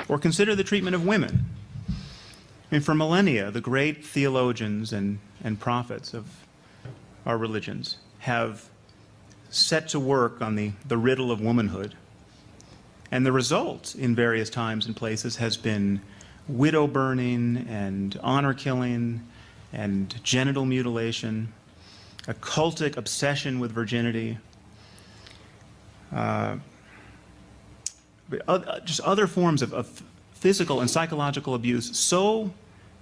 Or consider the treatment of women. I mean, for millennia, the great theologians and prophets of our religions have set to work on the riddle of womanhood. And the result in various times and places has been widow burning and honor killing and genital mutilation, a cultic obsession with virginity, just other forms of physical and psychological abuse so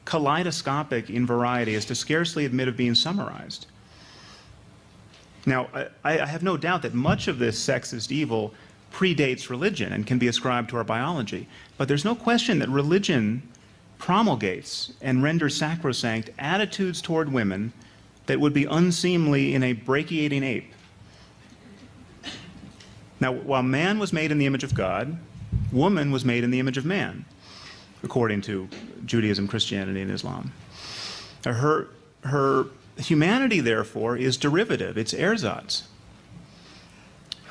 kaleidoscopic in variety as to scarcely admit of being summarized. Now, I have no doubt that much of this sexist evil predates religion and can be ascribed to our biology, but there's no question that religion promulgates and renders sacrosanct attitudes toward women that would be unseemly in a brachiating ape. Now, while man was made in the image of God, woman was made in the image of man, according to Judaism, Christianity, and Islam. Her humanity, therefore, is derivative. It's ersatz.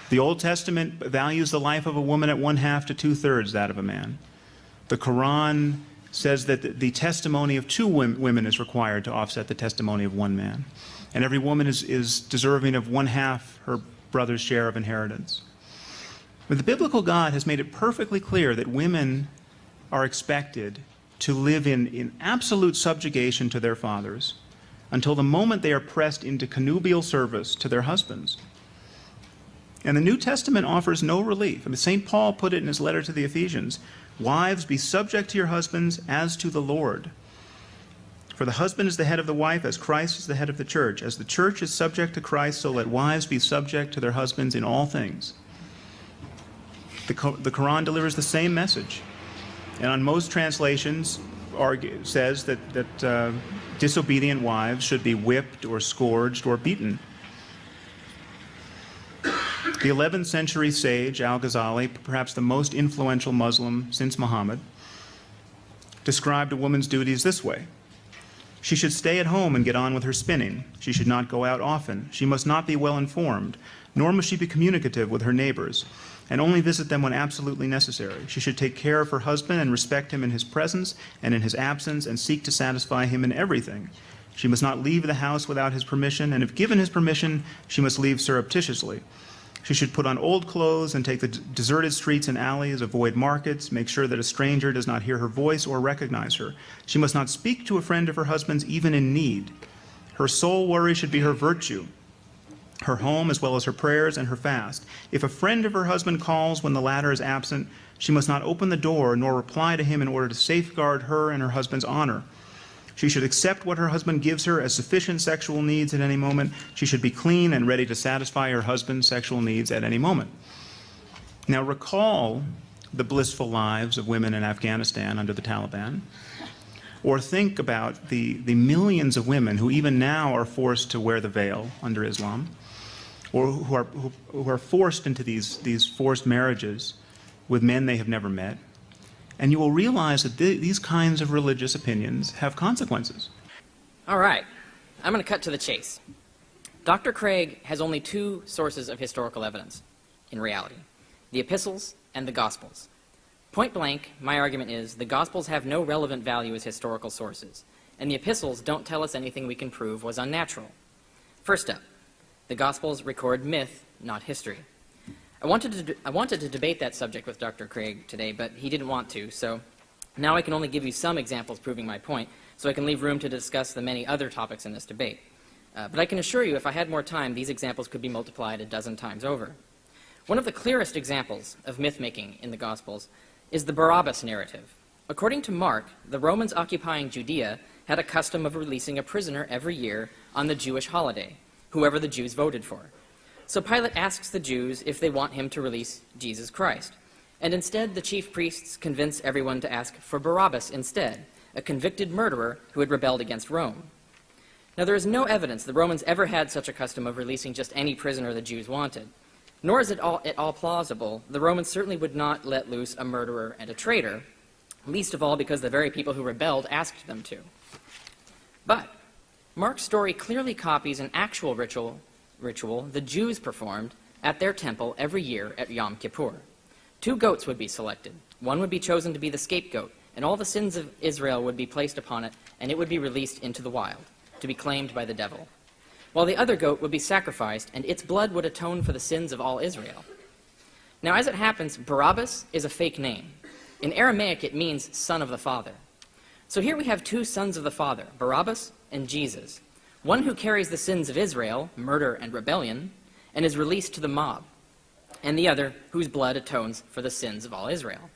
The Old Testament values the life of a woman at 1/2 to 2/3 that of a man. The Quran says that the testimony of 2 women is required to offset the testimony of 1 man. And every woman is deserving of 1/2 her brother's share of inheritance. But the biblical God has made it perfectly clear that women are expected to live in absolute subjugation to their fathers until the moment they are pressed into connubial service to their husbands. And the New Testament offers no relief. I mean, St. Paul put it in his letter to the Ephesians, "Wives, be subject to your husbands as to the Lord. For the husband is the head of the wife, as Christ is the head of the church. As the church is subject to Christ, so let wives be subject to their husbands in all things." The Quran delivers the same message. And on most translations, says that disobedient wives should be whipped or scourged or beaten. The 11th century sage, Al-Ghazali, perhaps the most influential Muslim since Muhammad, described a woman's duties this way: she should stay at home and get on with her spinning. She should not go out often. She must not be well informed, nor must she be communicative with her neighbors, and only visit them when absolutely necessary. She should take care of her husband and respect him in his presence and in his absence, and seek to satisfy him in everything. She must not leave the house without his permission, and if given his permission, she must leave surreptitiously. She should put on old clothes and take the deserted streets and alleys, avoid markets, make sure that a stranger does not hear her voice or recognize her. She must not speak to a friend of her husband's even in need. Her sole worry should be her virtue, her home as well as her prayers and her fast. If a friend of her husband calls when the latter is absent, she must not open the door nor reply to him in order to safeguard her and her husband's honor. She should accept what her husband gives her as sufficient sexual needs at any moment. She should be clean and ready to satisfy her husband's sexual needs at any moment. Now recall the blissful lives of women in Afghanistan under the Taliban, or think about the millions of women who even now are forced to wear the veil under Islam, or who are forced into these forced marriages with men they have never met. And you will realize that these kinds of religious opinions have consequences. All right, I'm going to cut to the chase. Dr. Craig has only 2 sources of historical evidence, in reality: the epistles and the Gospels. Point blank, my argument is the Gospels have no relevant value as historical sources, and the epistles don't tell us anything we can prove was unnatural. First up, the Gospels record myth, not history. I wanted to debate that subject with Dr. Craig today, but he didn't want to, so now I can only give you some examples proving my point, so I can leave room to discuss the many other topics in this debate. But I can assure you, if I had more time, these examples could be multiplied a dozen times over. One of the clearest examples of myth-making in the Gospels is the Barabbas narrative. According to Mark, the Romans occupying Judea had a custom of releasing a prisoner every year on the Jewish holiday, whoever the Jews voted for. So Pilate asks the Jews if they want him to release Jesus Christ. And instead, the chief priests convince everyone to ask for Barabbas instead, a convicted murderer who had rebelled against Rome. Now, there is no evidence the Romans ever had such a custom of releasing just any prisoner the Jews wanted. Nor is it at all plausible the Romans certainly would not let loose a murderer and a traitor, least of all because the very people who rebelled asked them to. But Mark's story clearly copies an actual ritual the Jews performed at their temple every year at Yom Kippur. 2 goats would be selected, One would be chosen to be the scapegoat, and all the sins of Israel would be placed upon it, and it would be released into the wild, to be claimed by the devil. While the other goat would be sacrificed, and its blood would atone for the sins of all Israel. Now, as it happens, Barabbas is a fake name. In Aramaic, it means son of the Father. So here we have two sons of the Father, Barabbas and Jesus. One who carries the sins of Israel, murder and rebellion, and is released to the mob, and the other whose blood atones for the sins of all Israel.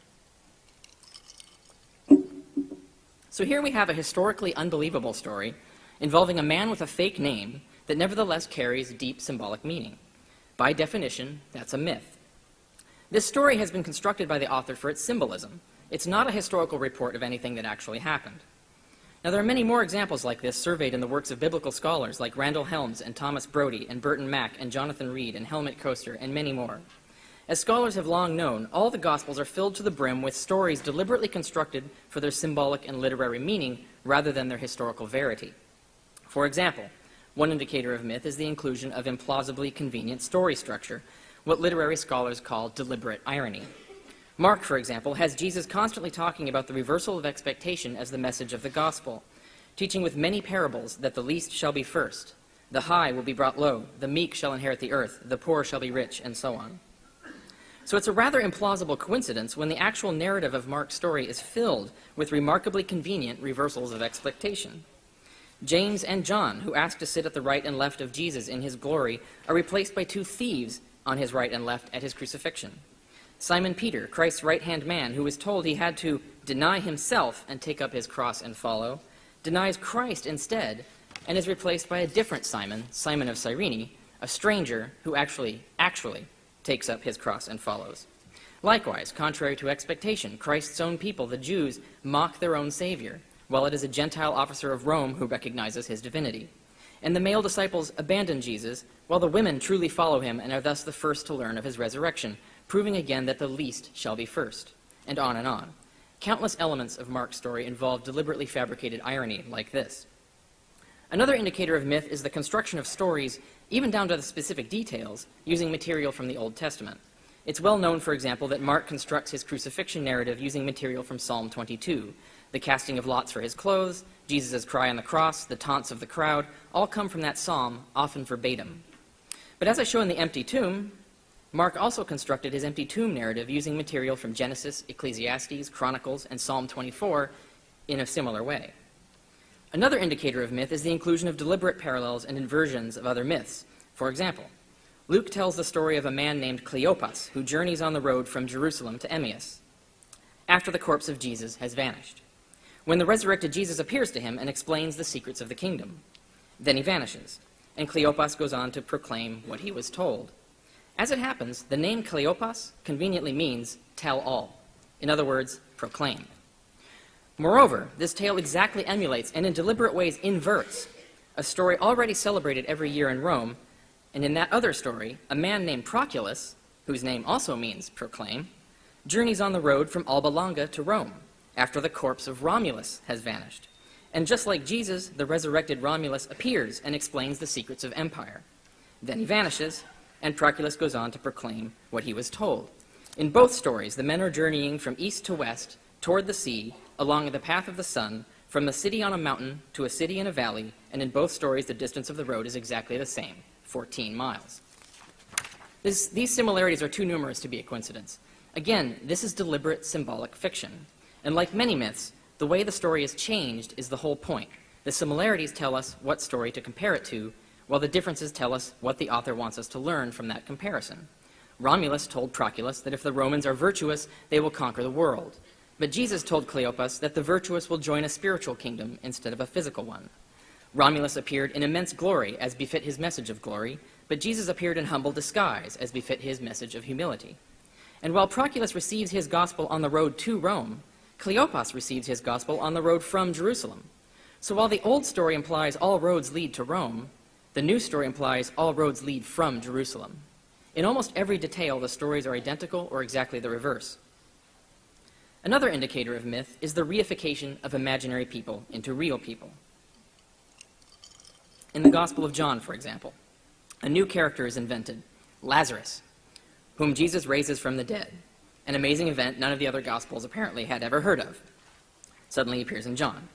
So here we have a historically unbelievable story involving a man with a fake name that nevertheless carries deep symbolic meaning. By definition, that's a myth. This story has been constructed by the author for its symbolism. It's not a historical report of anything that actually happened. Now, there are many more examples like this surveyed in the works of biblical scholars like Randall Helms and Thomas Brodie and Burton Mack and Jonathan Reed and Helmut Koester and many more. As scholars have long known, all the Gospels are filled to the brim with stories deliberately constructed for their symbolic and literary meaning rather than their historical verity. For example, one indicator of myth is the inclusion of implausibly convenient story structure, what literary scholars call deliberate irony. Mark, for example, has Jesus constantly talking about the reversal of expectation as the message of the gospel, teaching with many parables that the least shall be first, the high will be brought low, the meek shall inherit the earth, the poor shall be rich, and so on. So it's a rather implausible coincidence when the actual narrative of Mark's story is filled with remarkably convenient reversals of expectation. James and John, who asked to sit at the right and left of Jesus in his glory, are replaced by two thieves on his right and left at his crucifixion. Simon Peter, Christ's right-hand man, who was told he had to deny himself and take up his cross and follow, denies Christ instead and is replaced by a different Simon, Simon of Cyrene, a stranger who actually takes up his cross and follows. Likewise, contrary to expectation, Christ's own people, the Jews, mock their own Savior, while it is a Gentile officer of Rome who recognizes his divinity. And the male disciples abandon Jesus, while the women truly follow him and are thus the first to learn of his resurrection, proving again that the least shall be first, and on and on. Countless elements of Mark's story involve deliberately fabricated irony like this. Another indicator of myth is the construction of stories, even down to the specific details, using material from the Old Testament. It's well known, for example, that Mark constructs his crucifixion narrative using material from Psalm 22. The casting of lots for his clothes, Jesus' cry on the cross, the taunts of the crowd, all come from that psalm, often verbatim. But as I show in the empty tomb, Mark also constructed his empty tomb narrative using material from Genesis, Ecclesiastes, Chronicles, and Psalm 24 in a similar way. Another indicator of myth is the inclusion of deliberate parallels and inversions of other myths. For example, Luke tells the story of a man named Cleopas who journeys on the road from Jerusalem to Emmaus after the corpse of Jesus has vanished, when the resurrected Jesus appears to him and explains the secrets of the kingdom. Then he vanishes, and Cleopas goes on to proclaim what he was told. As it happens, the name Cleopas conveniently means tell all. In other words, proclaim. Moreover, this tale exactly emulates and in deliberate ways inverts a story already celebrated every year in Rome, and in that other story, a man named Proculus, whose name also means proclaim, journeys on the road from Alba Longa to Rome after the corpse of Romulus has vanished. And just like Jesus, the resurrected Romulus appears and explains the secrets of empire. Then he vanishes, and Proculus goes on to proclaim what he was told. In both stories, the men are journeying from east to west toward the sea along the path of the sun, from a city on a mountain to a city in a valley, and in both stories the distance of the road is exactly the same, 14 miles. These similarities are too numerous to be a coincidence. Again, this is deliberate symbolic fiction. And like many myths, the way the story is changed is the whole point. The similarities tell us what story to compare it to, while the differences tell us what the author wants us to learn from that comparison. Romulus told Proculus that if the Romans are virtuous, they will conquer the world. But Jesus told Cleopas that the virtuous will join a spiritual kingdom instead of a physical one. Romulus appeared in immense glory, as befit his message of glory, but Jesus appeared in humble disguise, as befit his message of humility. And while Proculus receives his gospel on the road to Rome, Cleopas receives his gospel on the road from Jerusalem. So while the old story implies all roads lead to Rome, the new story implies all roads lead from Jerusalem. In almost every detail, the stories are identical or exactly the reverse. Another indicator of myth is the reification of imaginary people into real people. In the Gospel of John, for example, a new character is invented, Lazarus, whom Jesus raises from the dead. an amazing event none of the other Gospels apparently had ever heard of. Suddenly appears in John.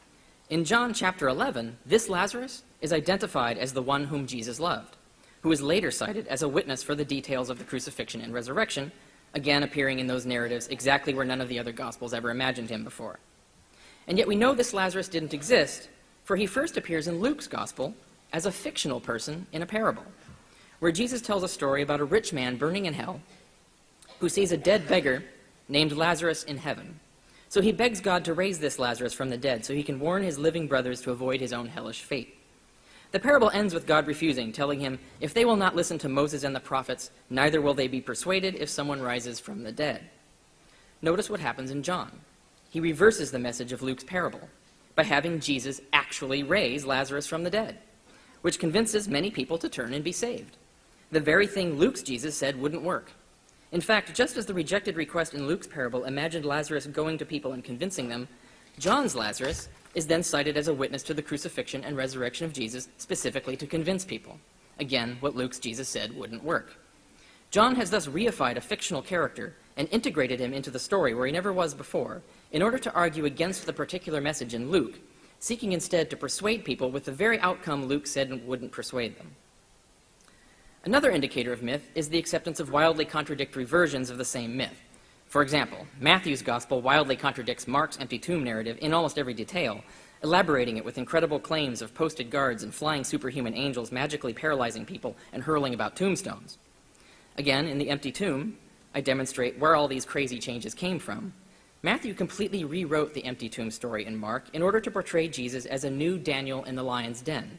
In John chapter 11, this Lazarus is identified as the one whom Jesus loved, who is later cited as a witness for the details of the crucifixion and resurrection, again appearing in those narratives exactly where none of the other Gospels ever imagined him before. And yet we know this Lazarus didn't exist, for he first appears in Luke's Gospel as a fictional person in a parable, where Jesus tells a story about a rich man burning in hell who sees a dead beggar named Lazarus in heaven. So he begs God to raise this Lazarus from the dead so he can warn his living brothers to avoid his own hellish fate. The parable ends with God refusing, telling him, if they will not listen to Moses and the prophets, neither will they be persuaded if someone rises from the dead. Notice what happens in John. He reverses the message of Luke's parable by having Jesus actually raise Lazarus from the dead, which convinces many people to turn and be saved. The very thing Luke's Jesus said wouldn't work. In fact, just as the rejected request in Luke's parable imagined Lazarus going to people and convincing them, John's Lazarus is then cited as a witness to the crucifixion and resurrection of Jesus, specifically to convince people. Again, what Luke's Jesus said wouldn't work. John has thus reified a fictional character and integrated him into the story where he never was before, in order to argue against the particular message in Luke, seeking instead to persuade people with the very outcome Luke said wouldn't persuade them. Another indicator of myth is the acceptance of wildly contradictory versions of the same myth. For example, Matthew's Gospel wildly contradicts Mark's empty tomb narrative in almost every detail, elaborating it with incredible claims of posted guards and flying superhuman angels magically paralyzing people and hurling about tombstones. Again, in the empty tomb, I demonstrate where all these crazy changes came from. Matthew completely rewrote the empty tomb story in Mark in order to portray Jesus as a new Daniel in the lion's den,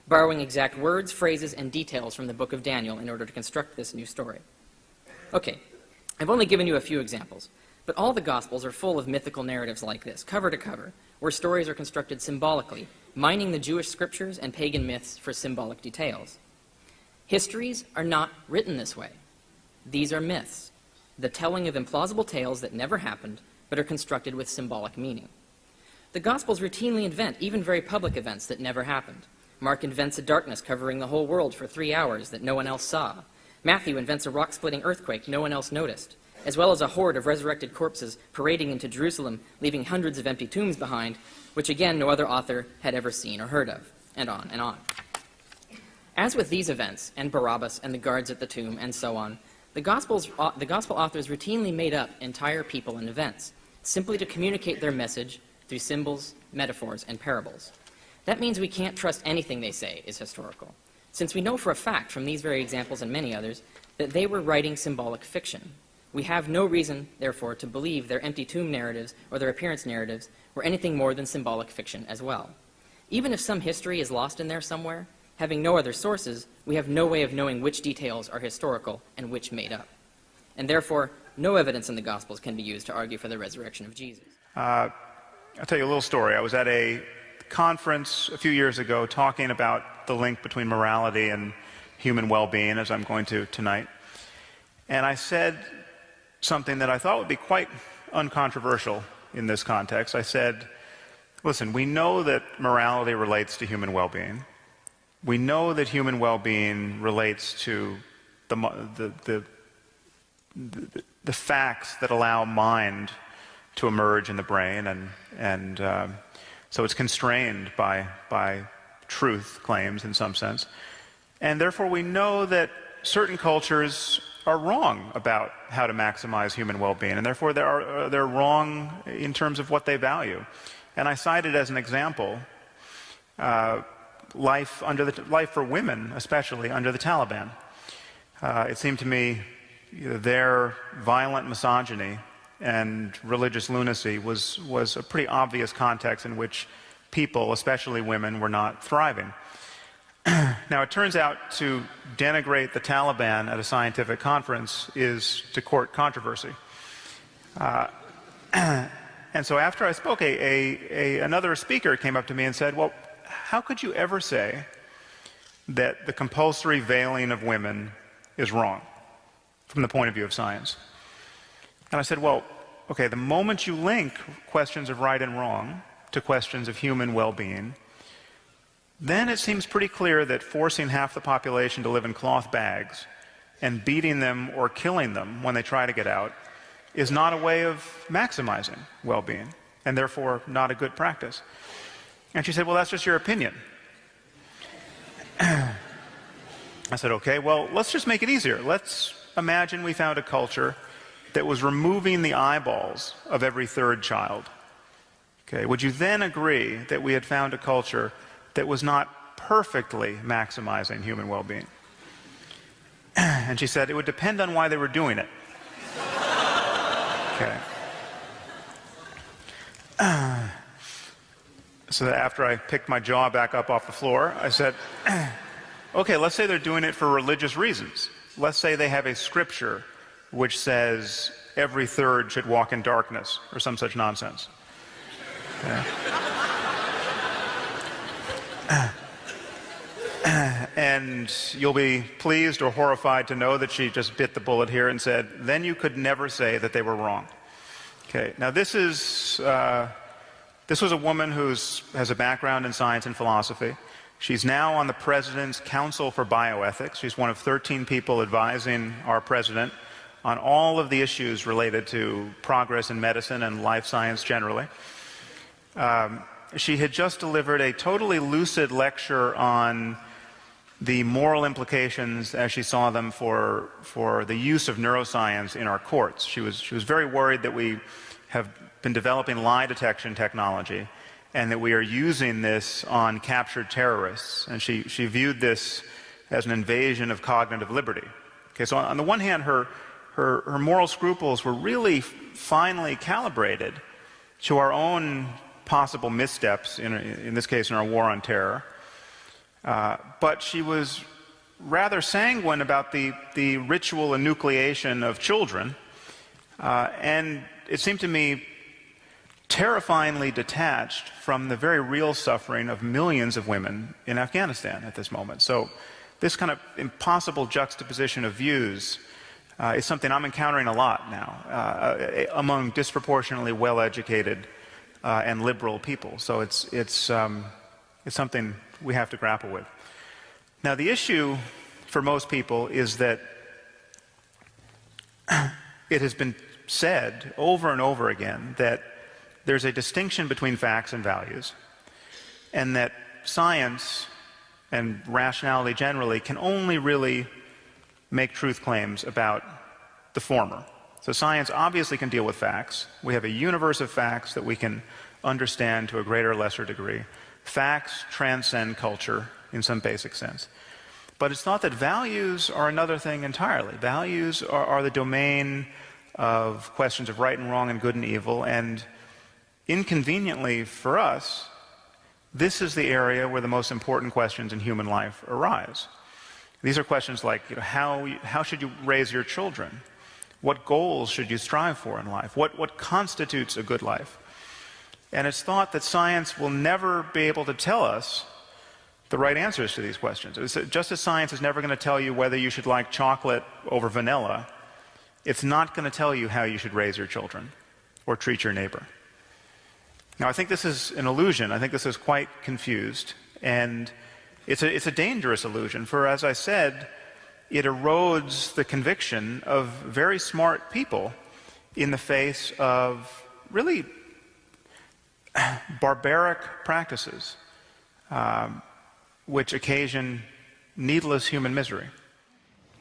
borrowing exact words, phrases, and details from the book of Daniel in order to construct this new story. Okay, I've only given you a few examples, but all the Gospels are full of mythical narratives like this, cover to cover, where stories are constructed symbolically, mining the Jewish scriptures and pagan myths for symbolic details. Histories are not written this way. These are myths, the telling of implausible tales that never happened, but are constructed with symbolic meaning. The Gospels routinely invent even very public events that never happened. Mark invents a darkness covering the whole world for 3 hours that no one else saw. Matthew invents a rock-splitting earthquake no one else noticed, as well as a horde of resurrected corpses parading into Jerusalem, leaving hundreds of empty tombs behind, which again no other author had ever seen or heard of, and on and on. As with these events, and Barabbas and the guards at the tomb, and so on, the Gospel authors routinely made up entire people and events, simply to communicate their message through symbols, metaphors, and parables. That means we can't trust anything they say is historical, since we know for a fact from these very examples and many others that they were writing symbolic fiction. We have no reason, therefore, to believe their empty tomb narratives or their appearance narratives were anything more than symbolic fiction as well. Even if some history is lost in there somewhere, having no other sources, we have no way of knowing which details are historical and which made up. And therefore, no evidence in the Gospels can be used to argue for the resurrection of Jesus. I'll tell you a little story. I was at a conference a few years ago talking about the link between morality and human well-being, as I'm going to tonight. And I said something that I thought would be quite uncontroversial in this context. I said, listen, we know that morality relates to human well-being. We know that human well-being relates to the facts that allow mind to emerge in the brain, and so it's constrained by truth claims in some sense. And therefore we know that certain cultures are wrong about how to maximize human well-being, and therefore they're wrong in terms of what they value. And I cited as an example life for women, especially under the Taliban. It seemed to me their violent misogyny and religious lunacy was a pretty obvious context in which people, especially women, were not thriving. Now, it turns out to denigrate the Taliban at a scientific conference is to court controversy. And so after I spoke, another speaker came up to me and said, well, how could you ever say that the compulsory veiling of women is wrong from the point of view of science? And I said, well, okay, the moment you link questions of right and wrong to questions of human well-being, then it seems pretty clear that forcing half the population to live in cloth bags and beating them or killing them when they try to get out is not a way of maximizing well-being, and therefore not a good practice. And she said, well, that's just your opinion. I said, okay, well, let's just make it easier. Let's imagine we found a culture that was removing the eyeballs of every third child. Okay, would you then agree that we had found a culture that was not perfectly maximizing human well-being? And she said, it would depend on why they were doing it. Okay. So that after I picked my jaw back up off the floor, I said, okay, let's say they're doing it for religious reasons. Let's say they have a scripture which says every third should walk in darkness, or some such nonsense. Okay. And you'll be pleased or horrified to know that she just bit the bullet here and said, then you could never say that they were wrong. Okay, now this was a woman who has a background in science and philosophy. She's now on the President's Council for Bioethics. She's one of 13 people advising our President on all of the issues related to progress in medicine and life science generally. She had just delivered a totally lucid lecture on the moral implications, as she saw them, for the use of neuroscience in our courts. She was very worried that we have been developing lie detection technology and that we are using this on captured terrorists. And she viewed this as an invasion of cognitive liberty. Okay, so on the one hand, her moral scruples were really finely calibrated to our own possible missteps, in this case in our war on terror. But she was rather sanguine about the ritual enucleation of children, and it seemed to me terrifyingly detached from the very real suffering of millions of women in Afghanistan at this moment. So this kind of impossible juxtaposition of views is something I'm encountering a lot now among disproportionately well-educated and liberal people. So it's something we have to grapple with. Now, the issue for most people is that it has been said over and over again that there's a distinction between facts and values, and that science and rationality generally can only really make truth claims about the former. So science obviously can deal with facts. We have a universe of facts that we can understand to a greater or lesser degree. Facts transcend culture in some basic sense. But it's thought that values are another thing entirely. Values are the domain of questions of right and wrong and good and evil, and inconveniently for us, this is the area where the most important questions in human life arise. These are questions like, how should you raise your children? What goals should you strive for in life? What constitutes a good life? And it's thought that science will never be able to tell us the right answers to these questions. Just as science is never going to tell you whether you should like chocolate over vanilla, it's not going to tell you how you should raise your children or treat your neighbor. Now, I think this is an illusion. I think this is quite confused, and it's a dangerous illusion, for as I said, it erodes the conviction of very smart people in the face of really barbaric practices which occasion needless human misery.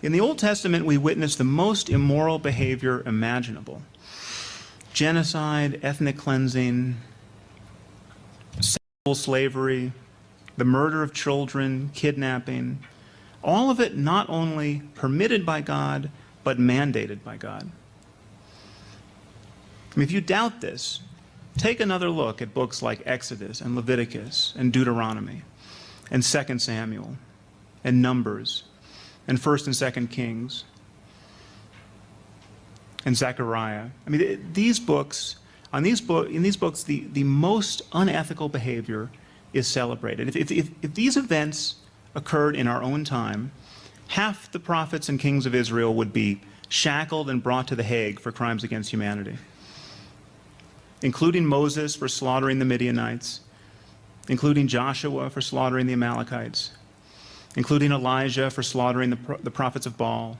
In the Old Testament, we witness the most immoral behavior imaginable. Genocide, ethnic cleansing, sexual slavery, the murder of children, kidnapping, all of it not only permitted by God, but mandated by God. I mean, if you doubt this, take another look at books like Exodus and Leviticus and Deuteronomy and 2 Samuel and Numbers and 1 and 2 Kings and Zechariah. I mean, these books, in these books, the most unethical behavior is celebrated. If these events occurred in our own time, half the prophets and kings of Israel would be shackled and brought to The Hague for crimes against humanity, including Moses for slaughtering the Midianites, including Joshua for slaughtering the Amalekites, including Elijah for slaughtering the prophets of Baal.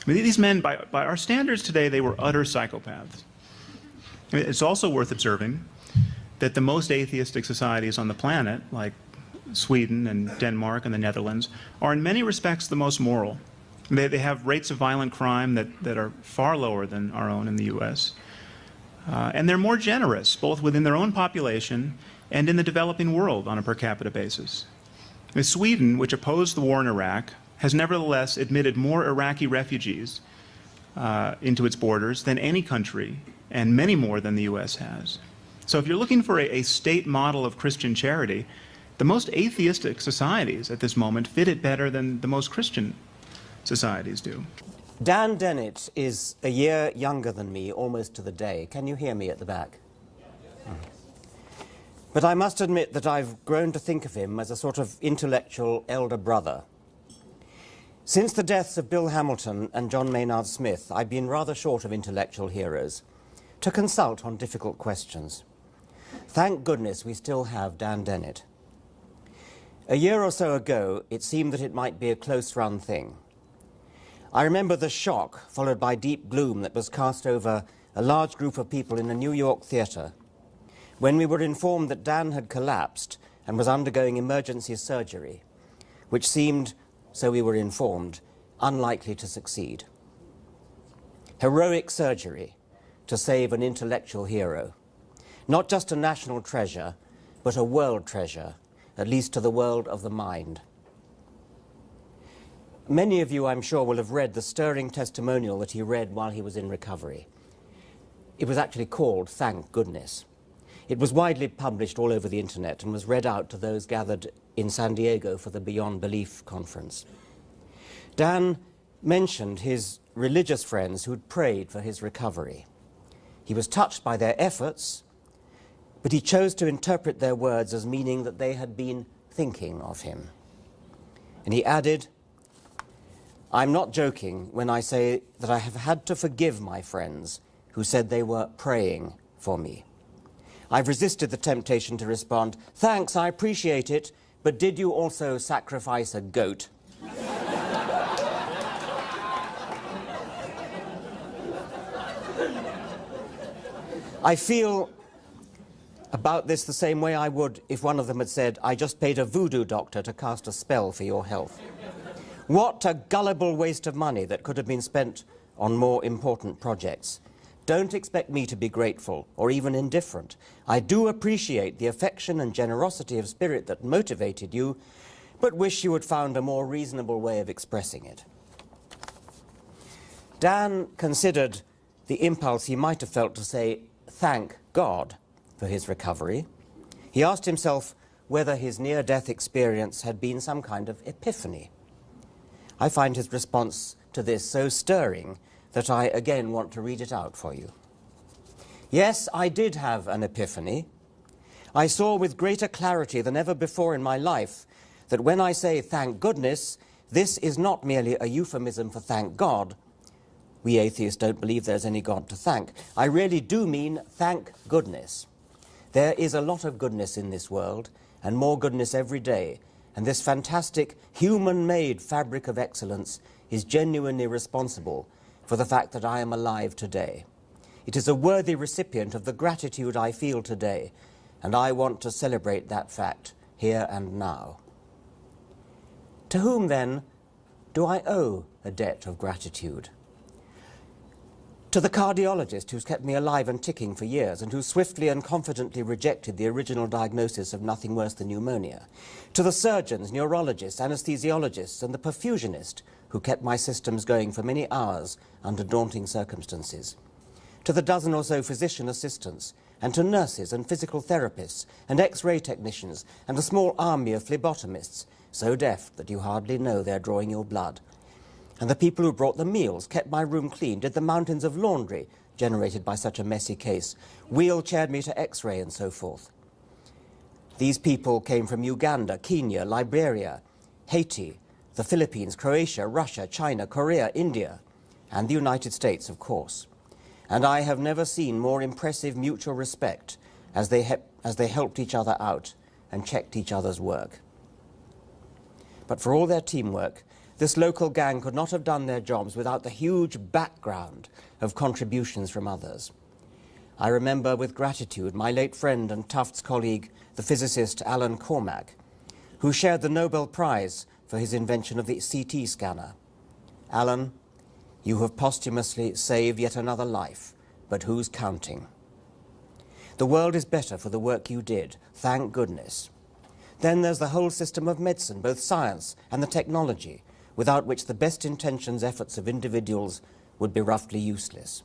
I mean, these men, by our standards today, they were utter psychopaths. I mean, it's also worth observing that the most atheistic societies on the planet, like Sweden and Denmark and the Netherlands, are in many respects the most moral. They have rates of violent crime that are far lower than our own in the US. And they're more generous, both within their own population and in the developing world on a per capita basis. I mean, Sweden, which opposed the war in Iraq, has nevertheless admitted more Iraqi refugees into its borders than any country, and many more than the US has. So if you're looking for a state model of Christian charity, the most atheistic societies at this moment fit it better than the most Christian societies do. Dan Dennett is a year younger than me, almost to the day. Can you hear me at the back? But I must admit that I've grown to think of him as a sort of intellectual elder brother. Since the deaths of Bill Hamilton and John Maynard Smith, I've been rather short of intellectual heroes to consult on difficult questions. Thank goodness we still have Dan Dennett. A year or so ago, it seemed that it might be a close-run thing. I remember the shock, followed by deep gloom, that was cast over a large group of people in a New York theatre when we were informed that Dan had collapsed and was undergoing emergency surgery, which seemed, so we were informed, unlikely to succeed. Heroic surgery to save an intellectual hero, not just a national treasure, but a world treasure, at least to the world of the mind. Many of you, I'm sure, will have read the stirring testimonial that he read while he was in recovery. It was actually called Thank Goodness. It was widely published all over the internet and was read out to those gathered in San Diego for the Beyond Belief conference. Dan mentioned his religious friends who'd prayed for his recovery. He was touched by their efforts, but he chose to interpret their words as meaning that they had been thinking of him. And he added, "I'm not joking when I say that I have had to forgive my friends who said they were praying for me. I've resisted the temptation to respond, 'Thanks, I appreciate it, but did you also sacrifice a goat?' I feel about this the same way I would if one of them had said, 'I just paid a voodoo doctor to cast a spell for your health.' What a gullible waste of money that could have been spent on more important projects. Don't expect me to be grateful or even indifferent. I do appreciate the affection and generosity of spirit that motivated you, but wish you had found a more reasonable way of expressing it." Dan considered the impulse he might have felt to say, "Thank God," for his recovery. He asked himself whether his near-death experience had been some kind of epiphany. I find his response to this so stirring that I again want to read it out for you. "Yes, I did have an epiphany. I saw with greater clarity than ever before in my life that when I say thank goodness, this is not merely a euphemism for thank God. We atheists don't believe there's any God to thank. I really do mean thank goodness. There is a lot of goodness in this world, and more goodness every day, and this fantastic human-made fabric of excellence is genuinely responsible for the fact that I am alive today. It is a worthy recipient of the gratitude I feel today, and I want to celebrate that fact here and now." To whom, then, do I owe a debt of gratitude? To the cardiologist who's kept me alive and ticking for years and who swiftly and confidently rejected the original diagnosis of nothing worse than pneumonia. To the surgeons, neurologists, anesthesiologists and the perfusionist who kept my systems going for many hours under daunting circumstances. To the dozen or so physician assistants and to nurses and physical therapists and X-ray technicians and a small army of phlebotomists, so deaf that you hardly know they're drawing your blood. And the people who brought the meals, kept my room clean, did the mountains of laundry generated by such a messy case, wheelchaired me to X-ray and so forth. These people came from Uganda, Kenya, Liberia, Haiti, the Philippines, Croatia, Russia, China, Korea, India, and the United States, of course. And I have never seen more impressive mutual respect as they helped each other out and checked each other's work. But for all their teamwork, this local gang could not have done their jobs without the huge background of contributions from others. I remember with gratitude my late friend and Tufts colleague, the physicist Alan Cormack, who shared the Nobel Prize for his invention of the CT scanner. Alan, you have posthumously saved yet another life, but who's counting? The world is better for the work you did, thank goodness. Then there's the whole system of medicine, both science and the technology, without which the best intentions efforts of individuals would be roughly useless.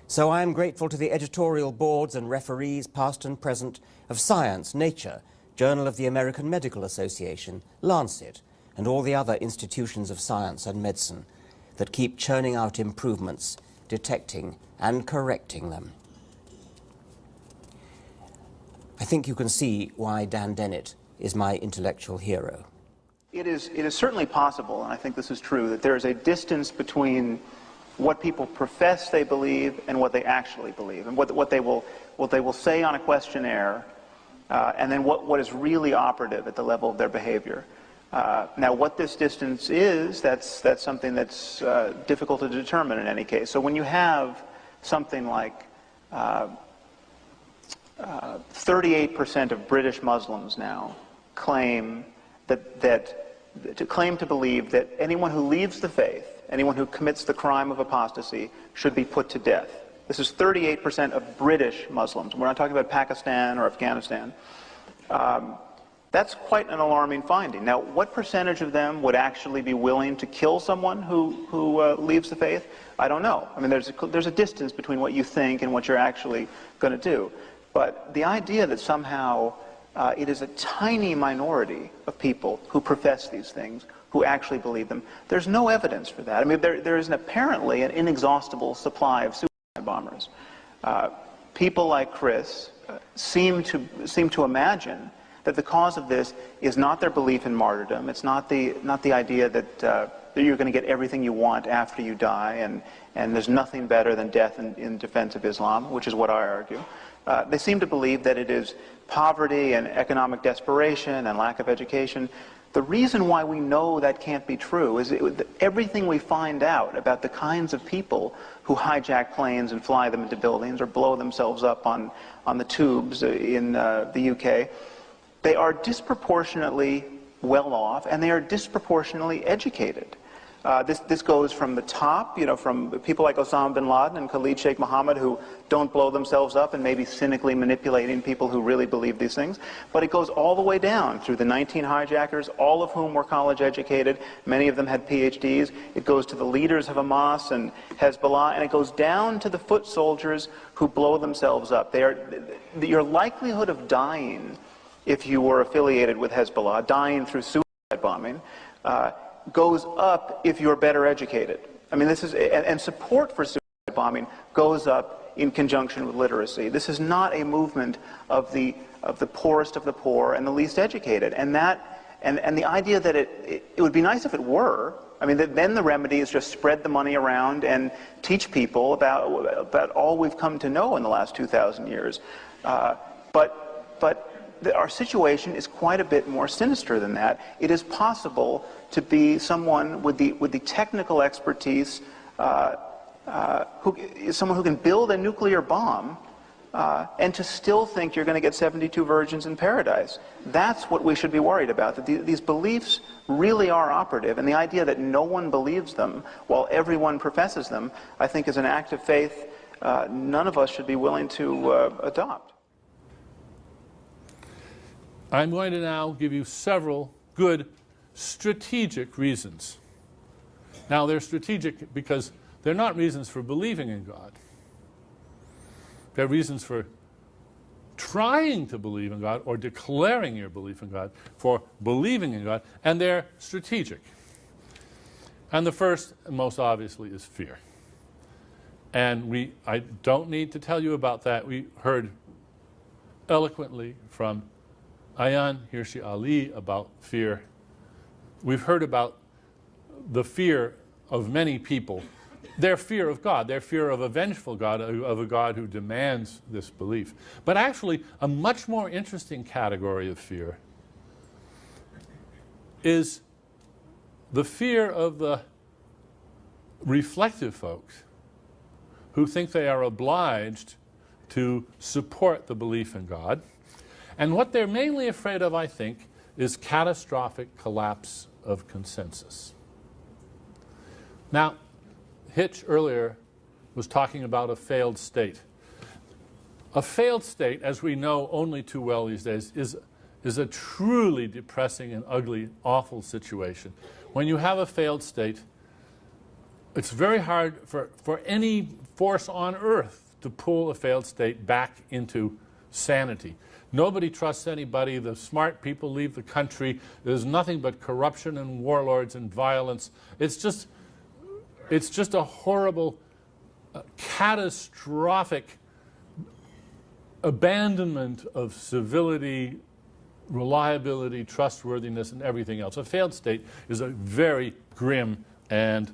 So I am grateful to the editorial boards and referees, past and present, of Science, Nature, Journal of the American Medical Association, Lancet, and all the other institutions of science and medicine that keep churning out improvements, detecting and correcting them. I think you can see why Dan Dennett is my intellectual hero. It is certainly possible, and I think this is true, that there is a distance between what people profess they believe and what they actually believe, and what they will say on a questionnaire, and then what is really operative at the level of their behavior. Now, what this distance is, that's something that's difficult to determine in any case. So when you have something like 38% of British Muslims now claim to believe that anyone who leaves the faith, anyone who commits the crime of apostasy, should be put to death. This is 38% of British Muslims. We're not talking about Pakistan or Afghanistan. That's quite an alarming finding. Now, what percentage of them would actually be willing to kill someone who leaves the faith? I don't know. I mean, there's a distance between what you think and what you're actually going to do. But the idea that somehow it is a tiny minority of people who profess these things, who actually believe them, there's no evidence for that. I mean, there is apparently an inexhaustible supply of suicide bombers. People like Chris seem to imagine that the cause of this is not their belief in martyrdom. It's not the idea that you're going to get everything you want after you die, and there's nothing better than death in defense of Islam, which is what I argue. They seem to believe that it is poverty and economic desperation and lack of education. The reason why we know that can't be true is everything we find out about the kinds of people who hijack planes and fly them into buildings or blow themselves up on the tubes in the UK, they are disproportionately well off and they are disproportionately educated. This goes from the top, from people like Osama bin Laden and Khalid Sheikh Mohammed, who don't blow themselves up and maybe cynically manipulating people who really believe these things. But it goes all the way down through the 19 hijackers, all of whom were college educated. Many of them had PhDs. It goes to the leaders of Hamas and Hezbollah, and it goes down to the foot soldiers who blow themselves up. Your likelihood of dying if you were affiliated with Hezbollah, dying through suicide bombing, goes up if you're better educated. I mean, this is, and support for suicide bombing goes up in conjunction with literacy. This is not a movement of the poorest of the poor and the least educated. And the idea that it would be nice if it were. I mean, then the remedy is just spread the money around and teach people about all we've come to know in the last 2,000 years. But our situation is quite a bit more sinister than that. It is possible to be someone with the technical expertise, someone who can build a nuclear bomb, and to still think you're going to get 72 virgins in paradise. That's what we should be worried about, that these beliefs really are operative, and the idea that no one believes them while everyone professes them, I think is an act of faith none of us should be willing to adopt. I'm going to now give you several good strategic reasons. Now, they're strategic because they're not reasons for believing in God. They're reasons for trying to believe in God or declaring your belief in God, for believing in God, and they're strategic. And the first, most obviously, is fear. And I don't need to tell you about that. We heard eloquently from Ayaan Hirsi Ali about fear. We've heard about the fear of many people, their fear of God, their fear of a vengeful God, of a God who demands this belief. But actually, a much more interesting category of fear is the fear of the reflective folks who think they are obliged to support the belief in God. And what they're mainly afraid of, I think, is catastrophic collapse of consensus. Now, Hitch earlier was talking about a failed state. A failed state, as we know only too well these days, is a truly depressing and ugly, awful situation. When you have a failed state, it's very hard for any force on earth to pull a failed state back into sanity. Nobody trusts anybody. The smart people leave the country. There's nothing but corruption and warlords and violence. It's just a horrible, catastrophic abandonment of civility, reliability, trustworthiness, and everything else. A failed state is a very grim and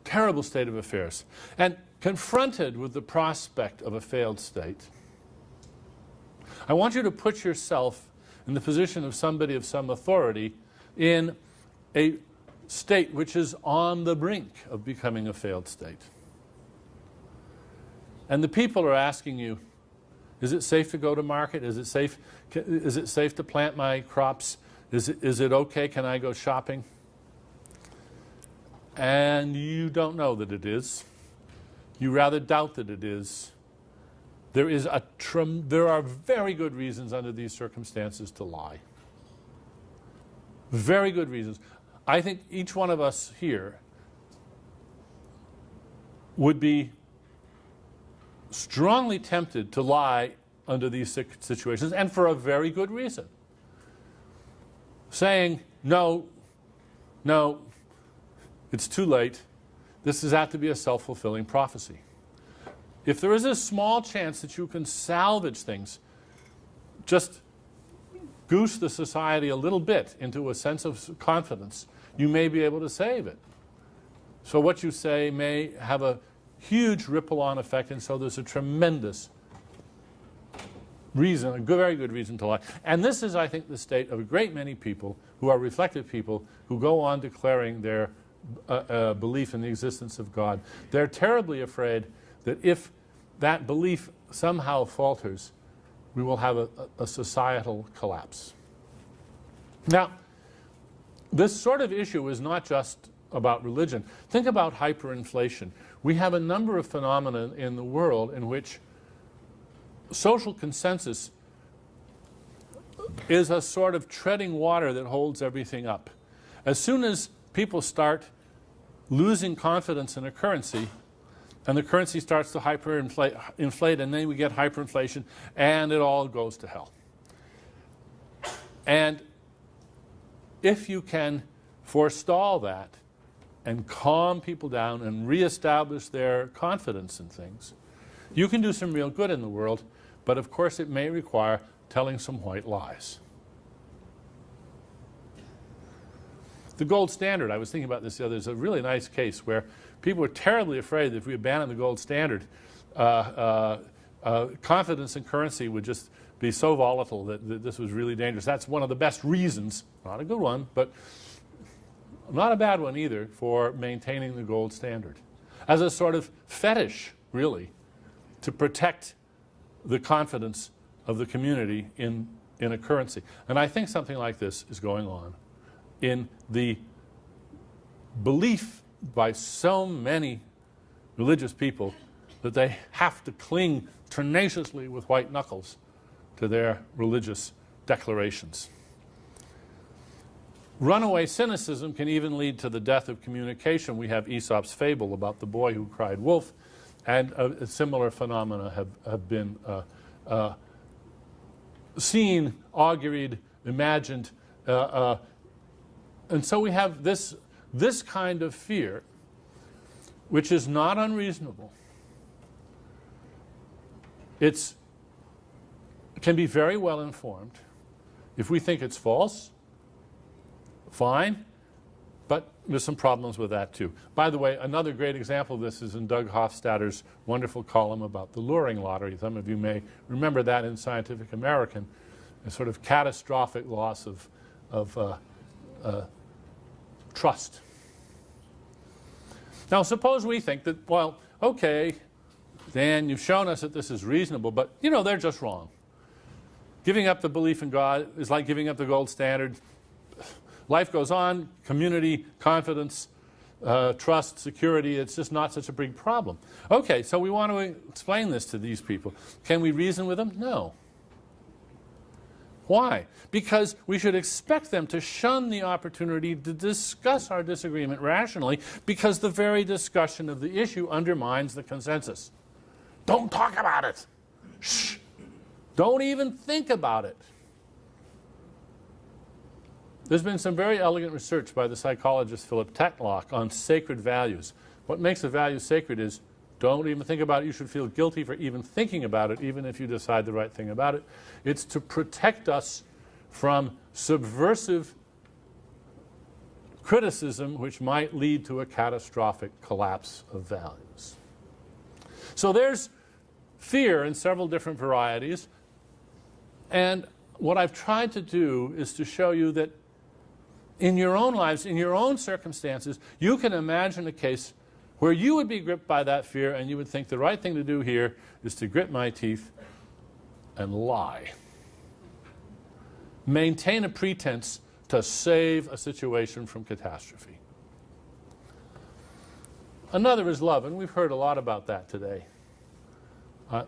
terrible state of affairs. And confronted with the prospect of a failed state, I want you to put yourself in the position of somebody of some authority in a state which is on the brink of becoming a failed state. And the people are asking you, is it safe to go to market? Is it safe to plant my crops? Is it okay? Can I go shopping? And you don't know that it is. You rather doubt that it is. There are very good reasons under these circumstances to lie. Very good reasons. I think each one of us here would be strongly tempted to lie under these situations, and for a very good reason. Saying, no, it's too late. This is apt to be a self-fulfilling prophecy. If there is a small chance that you can salvage things, just goose the society a little bit into a sense of confidence, you may be able to save it. So what you say may have a huge ripple-on effect, and so there's a tremendous reason, a very good reason to lie. And this is, I think, the state of a great many people who are reflective people who go on declaring their belief in the existence of God. They're terribly afraid that if that belief somehow falters, we will have a societal collapse. Now, this sort of issue is not just about religion. Think about hyperinflation. We have a number of phenomena in the world in which social consensus is a sort of treading water that holds everything up. As soon as people start losing confidence in a currency, and the currency starts to hyperinflate, and then we get hyperinflation, and it all goes to hell. And if you can forestall that and calm people down and reestablish their confidence in things, you can do some real good in the world, but of course it may require telling some white lies. The gold standard, I was thinking about this the other day, there's a really nice case where people were terribly afraid that if we abandoned the gold standard, confidence in currency would just be so volatile that this was really dangerous. That's one of the best reasons, not a good one, but not a bad one either, for maintaining the gold standard. As a sort of fetish, really, to protect the confidence of the community in a currency. And I think something like this is going on in the belief by so many religious people that they have to cling tenaciously with white knuckles to their religious declarations. Runaway cynicism can even lead to the death of communication. We have Aesop's fable about the boy who cried wolf, and similar phenomena have been seen, auguried, imagined, and so we have this kind of fear, which is not unreasonable. It can be very well informed. If we think it's false, fine, but there's some problems with that too. By the way, another great example of this is in Doug Hofstadter's wonderful column about the luring lottery. Some of you may remember that in Scientific American, a sort of catastrophic loss of trust. Now, suppose we think that, well, okay, Dan, you've shown us that this is reasonable, but, you know, they're just wrong. Giving up the belief in God is like giving up the gold standard. Life goes on, community, confidence, trust, security, it's just not such a big problem. Okay, so we want to explain this to these people. Can we reason with them? No. Why? Because we should expect them to shun the opportunity to discuss our disagreement rationally, because the very discussion of the issue undermines the consensus. Don't talk about it. Shh. Don't even think about it. There's been some very elegant research by the psychologist Philip Tetlock on sacred values. What makes a value sacred is don't even think about it. You should feel guilty for even thinking about it, even if you decide the right thing about it. It's to protect us from subversive criticism which might lead to a catastrophic collapse of values. So there's fear in several different varieties. And what I've tried to do is to show you that in your own lives, in your own circumstances, you can imagine a case where you would be gripped by that fear and you would think the right thing to do here is to grit my teeth and lie. Maintain a pretense to save a situation from catastrophe. Another is love, and we've heard a lot about that today.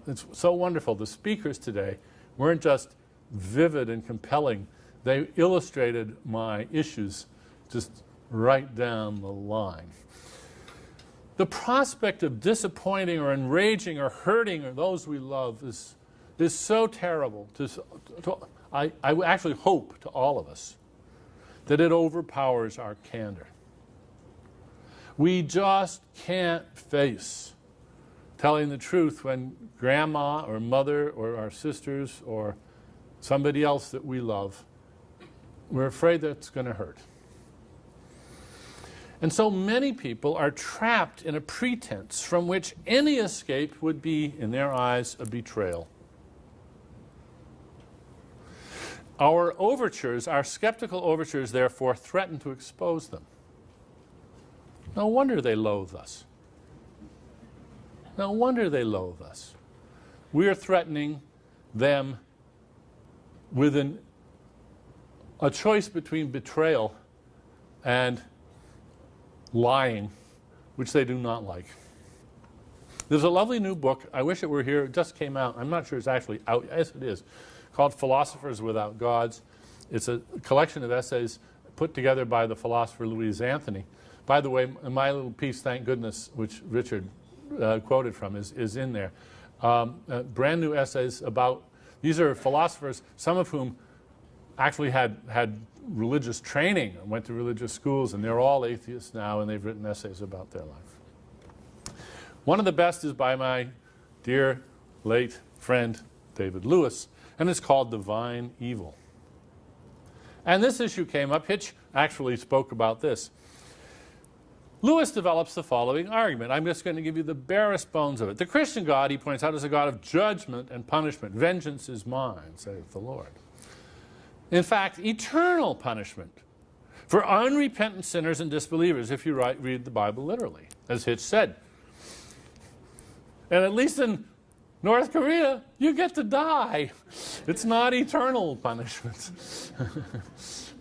It's so wonderful. The speakers today weren't just vivid and compelling. They illustrated my issues just right down the line. The prospect of disappointing or enraging or hurting those we love is so terrible. I actually hope to all of us that it overpowers our candor. We just can't face telling the truth when grandma or mother or our sisters or somebody else that we love, we're afraid that it's going to hurt. And so many people are trapped in a pretense from which any escape would be, in their eyes, a betrayal. Our overtures, our skeptical overtures, therefore, threaten to expose them. No wonder they loathe us. No wonder they loathe us. We are threatening them with a choice between betrayal and lying, which they do not like. There's a lovely new book. I wish it were here. It just came out. I'm not sure it's actually out. Yes, it is. Called Philosophers Without Gods. It's a collection of essays put together by the philosopher Louise Anthony. By the way, my little piece, Thank Goodness, which Richard quoted from, is in there. Brand new essays about, these are philosophers, some of whom actually had religious training and went to religious schools, and they're all atheists now, and they've written essays about their life. One of the best is by my dear late friend David Lewis, and it's called Divine Evil. And this issue came up. Hitch actually spoke about this. Lewis develops the following argument. I'm just going to give you the barest bones of it. The Christian God, he points out, is a God of judgment and punishment. Vengeance is mine, saith the Lord. In fact, eternal punishment for unrepentant sinners and disbelievers, if you read the Bible literally, as Hitch said. And at least in North Korea, you get to die. It's not eternal punishment.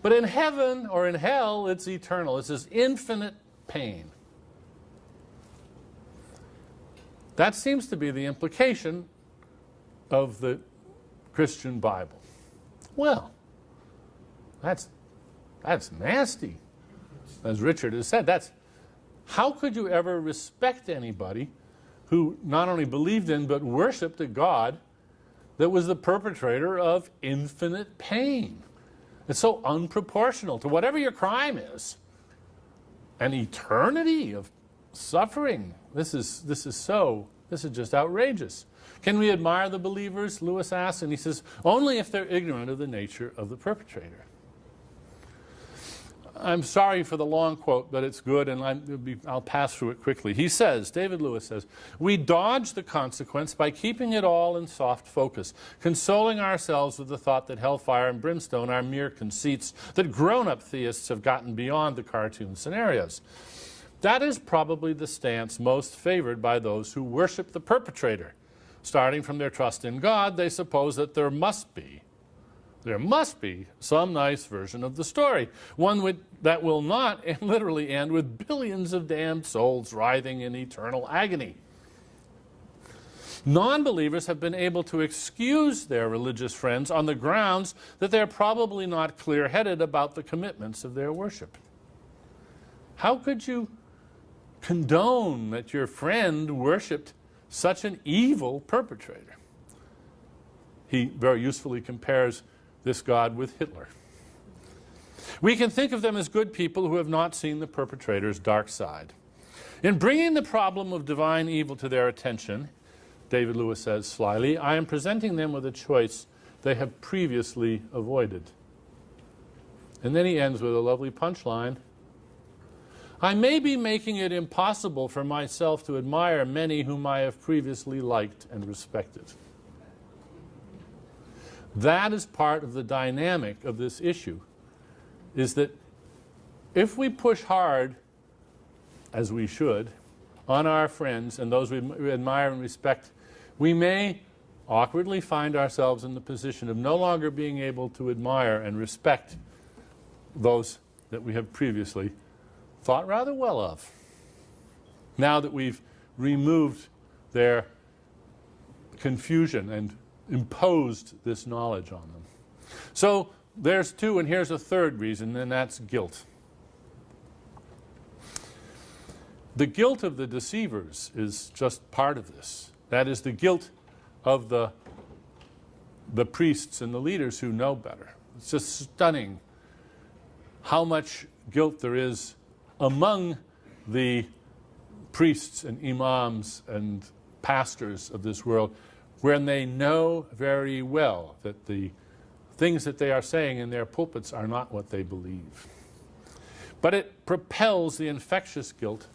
But in heaven or in hell, it's eternal. It's this infinite pain. That seems to be the implication of the Christian Bible. Well, that's nasty, as Richard has said. How could you ever respect anybody who not only believed in but worshipped a God that was the perpetrator of infinite pain? It's so unproportional to whatever your crime is. An eternity of suffering. This is just outrageous. Can we admire the believers? Lewis asks, and he says, only if they're ignorant of the nature of the perpetrator. I'm sorry for the long quote, but it's good, and I'll pass through it quickly. He says, David Lewis says, "We dodge the consequence by keeping it all in soft focus, consoling ourselves with the thought that hellfire and brimstone are mere conceits, that grown-up theists have gotten beyond the cartoon scenarios. That is probably the stance most favored by those who worship the perpetrator. Starting from their trust in God, they suppose that there must be some nice version of the story, one that will not literally end with billions of damned souls writhing in eternal agony. Non-believers have been able to excuse their religious friends on the grounds that they're probably not clear-headed about the commitments of their worship." How could you condone that your friend worshipped such an evil perpetrator? He very usefully compares this God with Hitler. We can think of them as good people who have not seen the perpetrator's dark side. In bringing the problem of divine evil to their attention, David Lewis says slyly, I am presenting them with a choice they have previously avoided. And then he ends with a lovely punchline. I may be making it impossible for myself to admire many whom I have previously liked and respected. That is part of the dynamic of this issue, is that if we push hard, as we should, on our friends and those we admire and respect, we may awkwardly find ourselves in the position of no longer being able to admire and respect those that we have previously thought rather well of, now that we've removed their confusion and imposed this knowledge on them. So there's two, and here's a third reason, and that's guilt. The guilt of the deceivers is just part of this. That is the guilt of the priests and the leaders who know better. It's just stunning how much guilt there is among the priests and imams and pastors of this world when they know very well that the things that they are saying in their pulpits are not what they believe. But it propels the infectious guilt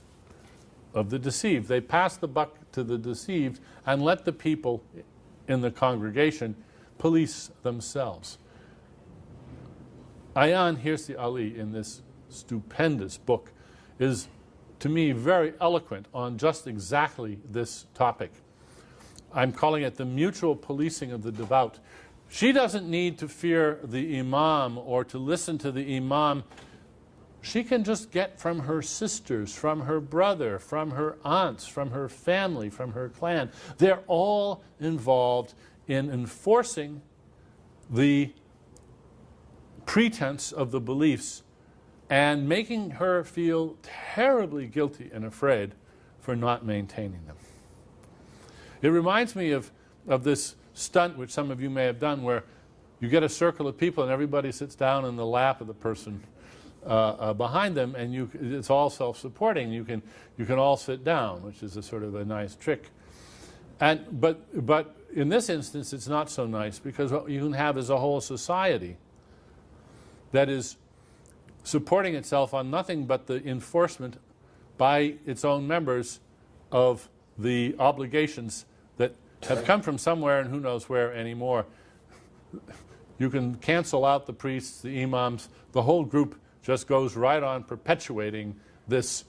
of the deceived. They pass the buck to the deceived and let the people in the congregation police themselves. Ayaan Hirsi Ali, in this stupendous book, is to me very eloquent on just exactly this topic. I'm calling it the mutual policing of the devout. She doesn't need to fear the imam or to listen to the imam. She can just get from her sisters, from her brother, from her aunts, from her family, from her clan. They're all involved in enforcing the pretense of the beliefs and making her feel terribly guilty and afraid for not maintaining them. It reminds me of this stunt which some of you may have done, where you get a circle of people and everybody sits down in the lap of the person behind them, and it's all self-supporting. You can all sit down, which is a sort of a nice trick. But in this instance, it's not so nice, because what you can have is a whole society that is supporting itself on nothing but the enforcement by its own members of the obligations that have come from somewhere and who knows where anymore. You can cancel out the priests, the imams. The whole group just goes right on perpetuating this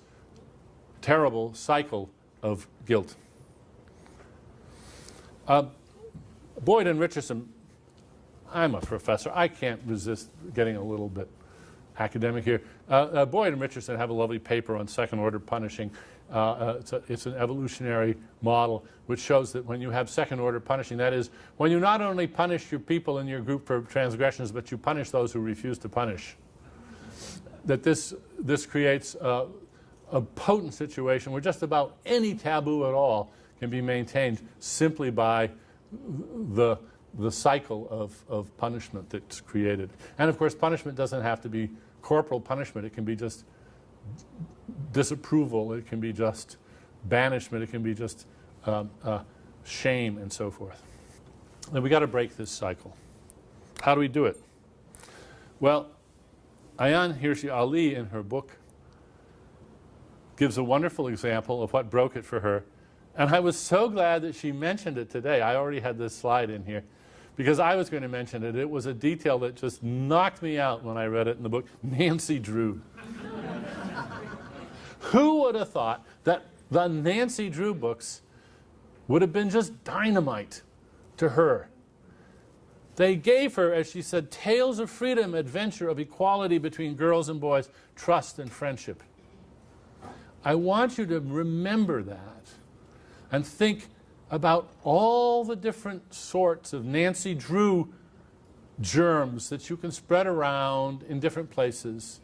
terrible cycle of guilt. Boyd and Richardson, I'm a professor. I can't resist getting a little bit academic here. Boyd and Richardson have a lovely paper on second-order punishing. It's an evolutionary model which shows that when you have second-order punishing, that is, when you not only punish your people in your group for transgressions, but you punish those who refuse to punish, that this creates a potent situation where just about any taboo at all can be maintained simply by the cycle of punishment that's created. And of course, punishment doesn't have to be corporal punishment. It can be just disapproval. It can be just banishment. It can be just shame and so forth. And we got to break this cycle. How do we do it? Well, Ayaan Hirsi Ali, in her book, gives a wonderful example of what broke it for her. And I was so glad that she mentioned it today. I already had this slide in here because I was going to mention it. It was a detail that just knocked me out when I read it in the book. Nancy Drew. Who would have thought that the Nancy Drew books would have been just dynamite to her? They gave her, as she said, tales of freedom, adventure, of equality between girls and boys, trust and friendship. I want you to remember that and think about all the different sorts of Nancy Drew germs that you can spread around in different places.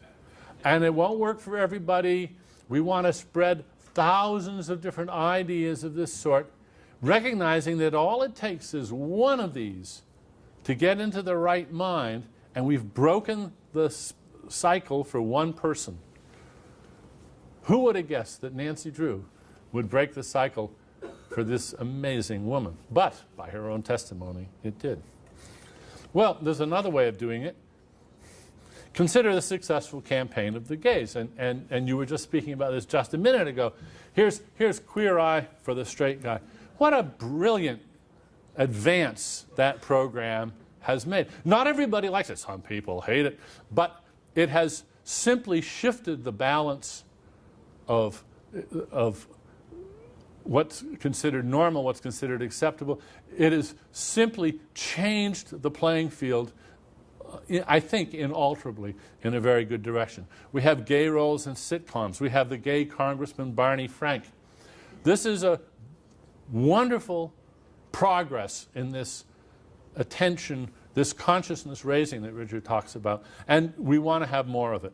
And it won't work for everybody. We want to spread thousands of different ideas of this sort, recognizing that all it takes is one of these to get into the right mind, and we've broken the cycle for one person. Who would have guessed that Nancy Drew would break the cycle for this amazing woman? But, by her own testimony, it did. Well, there's another way of doing it. Consider the successful campaign of the gays. And you were just speaking about this just a minute ago. Here's Queer Eye for the Straight Guy. What a brilliant advance that program has made. Not everybody likes it. Some people hate it. But it has simply shifted the balance of what's considered normal, what's considered acceptable. It has simply changed the playing field, I think, inalterably, in a very good direction. We have gay roles in sitcoms. We have the gay Congressman Barney Frank. This is a wonderful progress in this attention, this consciousness raising that Richard talks about, and we want to have more of it.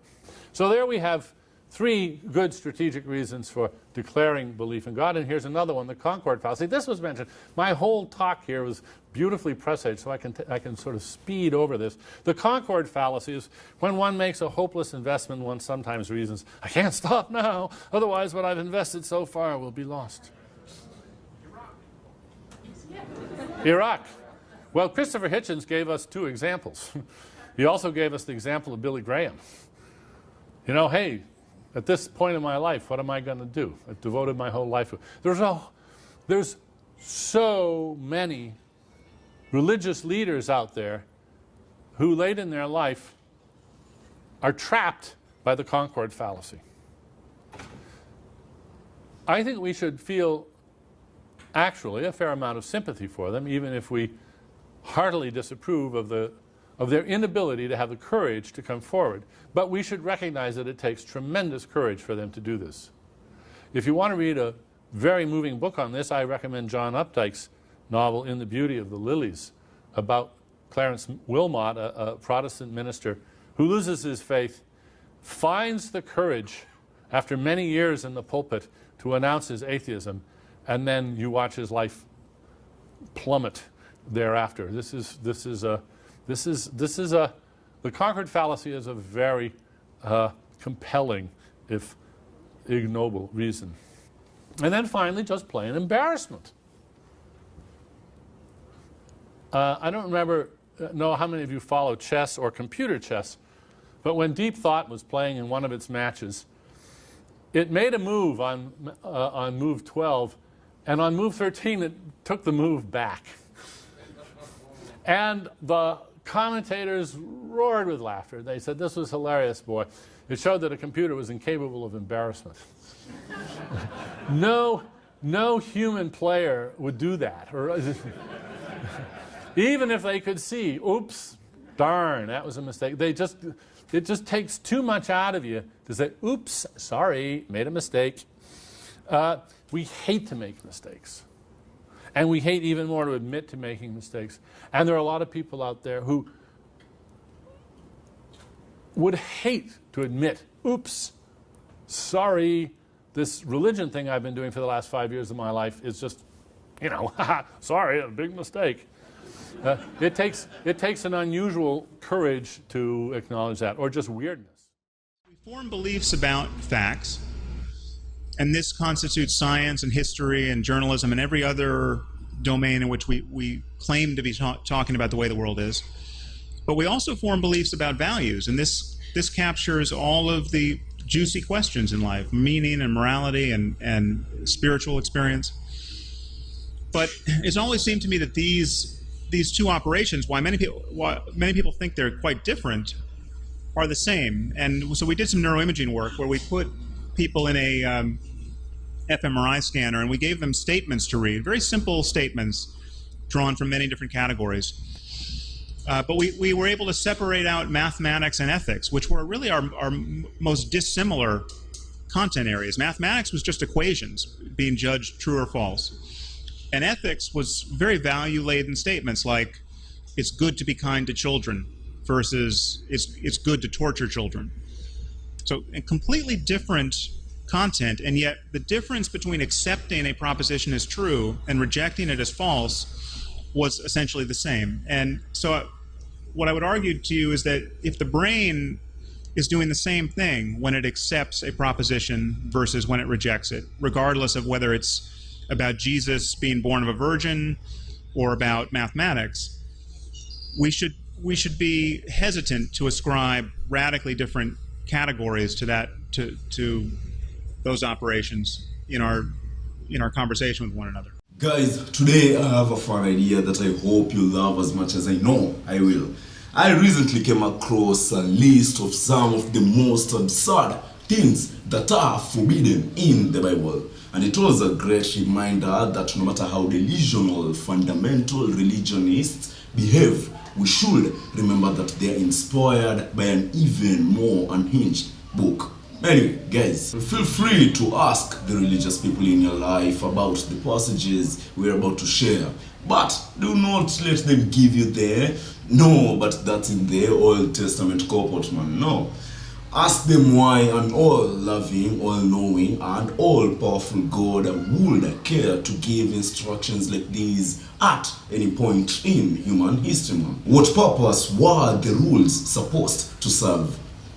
So there we have three good strategic reasons for declaring belief in God, and here's another one, the Concord fallacy. This was mentioned. My whole talk here was beautifully presaged, so I can sort of speed over this. The Concord fallacy is when one makes a hopeless investment, one sometimes reasons, I can't stop now, otherwise what I've invested so far will be lost. Iraq. Well, Christopher Hitchens gave us two examples. He also gave us the example of Billy Graham. You know, hey, at this point in my life, what am I going to do? I've devoted my whole life. There's so many religious leaders out there who late in their life are trapped by the Concord fallacy. I think we should feel actually a fair amount of sympathy for them, even if we heartily disapprove of their inability to have the courage to come forward. But we should recognize that it takes tremendous courage for them to do this. If you want to read a very moving book on this, I recommend John Updike's novel, In the Beauty of the Lilies, about Clarence Wilmot, a Protestant minister who loses his faith, finds the courage after many years in the pulpit to announce his atheism, and then you watch his life plummet thereafter. The Concord fallacy is a very compelling, if ignoble, reason. And then finally, just plain embarrassment. I don't know how many of you follow chess or computer chess, but when Deep Thought was playing in one of its matches, it made a move on move 12, and on move 13 it took the move back. And the commentators roared with laughter. They said, this was hilarious, boy. It showed that a computer was incapable of embarrassment. No human player would do that. Even if they could see, oops, darn, that was a mistake. It just takes too much out of you to say, oops, sorry, made a mistake. We hate to make mistakes. And we hate even more to admit to making mistakes. And there are a lot of people out there who would hate to admit, oops, sorry, this religion thing I've been doing for the last 5 years of my life is just, you know, sorry, a big mistake. It takes an unusual courage to acknowledge that, or just weirdness. We form beliefs about facts, and this constitutes science and history and journalism and every other domain in which we claim to be talking about the way the world is. But we also form beliefs about values, and this this captures all of the juicy questions in life, meaning and morality and spiritual experience. But it's always seemed to me that these two operations, why many people think they're quite different, are the same. And so we did some neuroimaging work where we put people in a fMRI scanner and we gave them statements to read, very simple statements drawn from many different categories. But we were able to separate out mathematics and ethics, which were really our most dissimilar content areas. Mathematics was just equations being judged true or false. And ethics was very value-laden statements like, it's good to be kind to children versus it's good to torture children. So a completely different content, and yet the difference between accepting a proposition as true and rejecting it as false was essentially the same. And so what I would argue to you is that if the brain is doing the same thing when it accepts a proposition versus when it rejects it, regardless of whether it's about Jesus being born of a virgin or about mathematics, we should be hesitant to ascribe radically different categories to those operations in our conversation with one another. Guys, today I have a fun idea that I hope you love as much as I know I will. I recently came across a list of some of the most absurd things that are forbidden in the Bible. And it was a great reminder that no matter how delusional fundamental religionists behave, we should remember that they are inspired by an even more unhinged book. Anyway, guys, feel free to ask the religious people in your life about the passages we're about to share. But do not let them give you no, but that's in the Old Testament corporate, man. No. Ask them why an all-loving, all-knowing, and all-powerful God would care to give instructions like these at any point in human history. What purpose were the rules supposed to serve,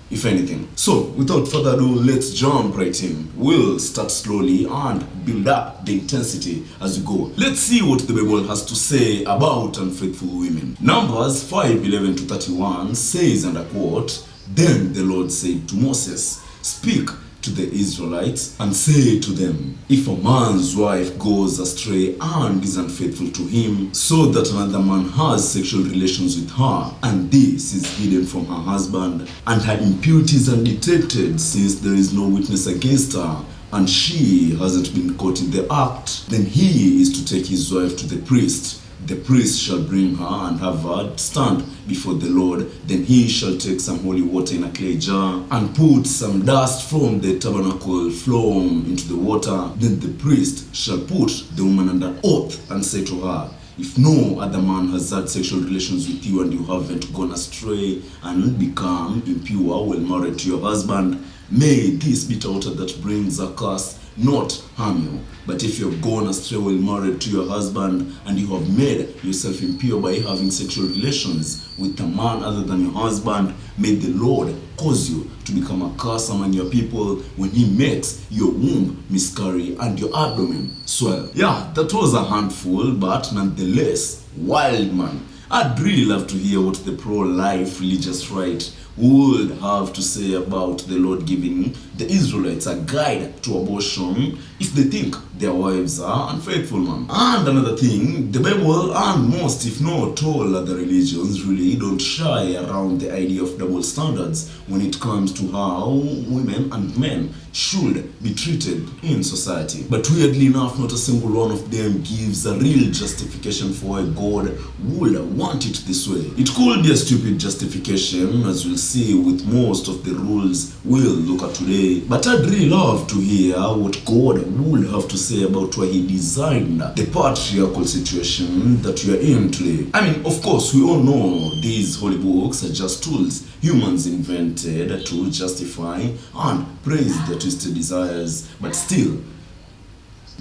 if anything? So, without further ado, let's jump right in. We'll start slowly and build up the intensity as we go. Let's see what the Bible has to say about unfaithful women. Numbers 5:11-31 says, and I quote, "Then the Lord said to Moses, speak to the Israelites and say to them, if a man's wife goes astray and is unfaithful to him, so that another man has sexual relations with her, and this is hidden from her husband, and her impurity is undetected since there is no witness against her, and she hasn't been caught in the act, then he is to take his wife to the priest. The priest shall bring her and have her stand before the Lord. Then he shall take some holy water in a clay jar and put some dust from the tabernacle floor into the water. Then the priest shall put the woman under oath and say to her, if no other man has had sexual relations with you and you haven't gone astray and become impure while married to your husband, may this bitter water that brings a curse not harm you. But if you have gone astray while married to your husband and you have made yourself impure by having sexual relations with a man other than your husband, may the Lord cause you to become a curse among your people when he makes your womb miscarry and your abdomen swell." Yeah, that was a handful, but nonetheless, wild, man. I'd really love to hear what the pro-life religious right would have to say about the Lord giving the Israelites a guide to abortion if they think their wives are unfaithful, man. And another thing, the Bible and most, if not all other religions, really don't shy around the idea of double standards when it comes to how women and men should be treated in society. But weirdly enough, not a single one of them gives a real justification for why God would want it this way. It could be a stupid justification, as we'll see with most of the rules we'll look at today, but I'd really love to hear what God would have to say about why he designed the patriarchal situation that we are in today. I mean, of course, we all know these holy books are just tools humans invented to justify and praise their twisted desires, but still,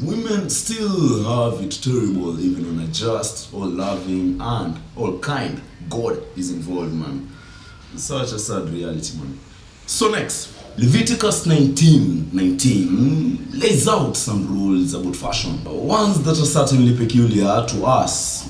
women still have it terrible even when a just, all loving, and all kind God is involved, man. Such a sad reality, man. So next, Leviticus 19:19 lays out some rules about fashion, ones that are certainly peculiar to us